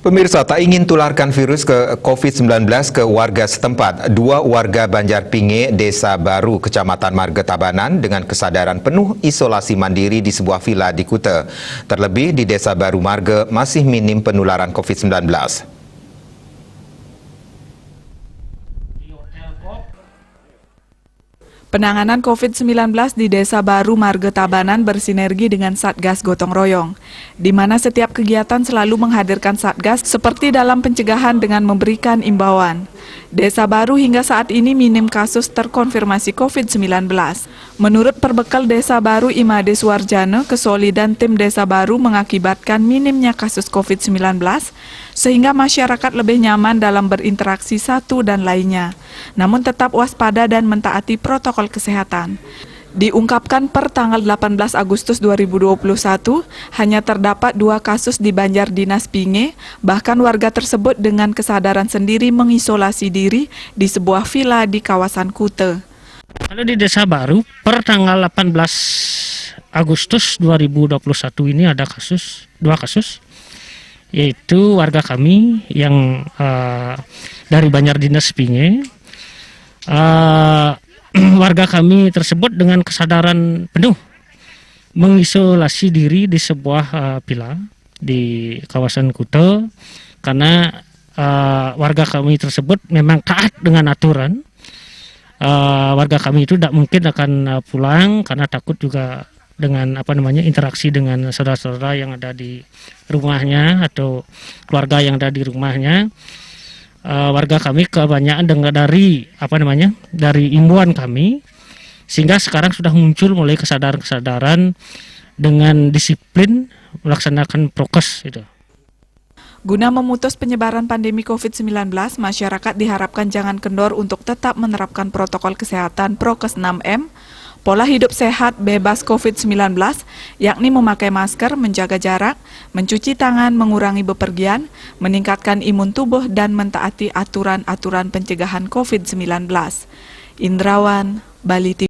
Pemirsa, tak ingin tularkan virus ke COVID-19 ke warga setempat, dua warga Banjarpinge, Desa Baru, Kecamatan Marga Tabanan dengan kesadaran penuh isolasi mandiri di sebuah vila di Kuta. Terlebih di Desa Baru Marga masih minim penularan COVID-19. Penanganan COVID-19 di Desa Baru Marga Tabanan bersinergi dengan Satgas Gotong Royong, di mana setiap kegiatan selalu menghadirkan Satgas seperti dalam pencegahan dengan memberikan imbauan. Desa Baru hingga saat ini minim kasus terkonfirmasi COVID-19. Menurut perbekal Desa Baru Imade Suwarjana, kesolidan tim Desa Baru mengakibatkan minimnya kasus COVID-19, sehingga masyarakat lebih nyaman dalam berinteraksi satu dan lainnya. Namun tetap waspada dan mentaati protokol kesehatan. Diungkapkan per tanggal 18 Agustus 2021, hanya terdapat 2 kasus di Banjar Dinas Pinge, bahkan warga tersebut dengan kesadaran sendiri mengisolasi diri di sebuah vila di kawasan Kuta. Kalau di Desa Baru, per tanggal 18 Agustus 2021 ini ada 2 kasus, yaitu warga kami yang dari Banjar Dinas Pinge. Warga kami tersebut dengan kesadaran penuh mengisolasi diri di sebuah villa di kawasan Kuta, karena warga kami tersebut memang taat dengan aturan. Warga kami itu tidak mungkin akan pulang karena takut juga dengan interaksi dengan saudara-saudara yang ada di rumahnya atau keluarga yang ada di rumahnya. Warga kami kebanyakan dari imbauan kami, sehingga sekarang sudah muncul mulai kesadaran dengan disiplin melaksanakan prokes itu. Guna memutus penyebaran pandemi COVID-19, masyarakat diharapkan jangan kendor untuk tetap menerapkan protokol kesehatan Prokes 6M, pola hidup sehat bebas COVID-19, yakni memakai masker, menjaga jarak, mencuci tangan, mengurangi bepergian, meningkatkan imun tubuh, dan mentaati aturan-aturan pencegahan COVID-19. Indrawan, Bali TV.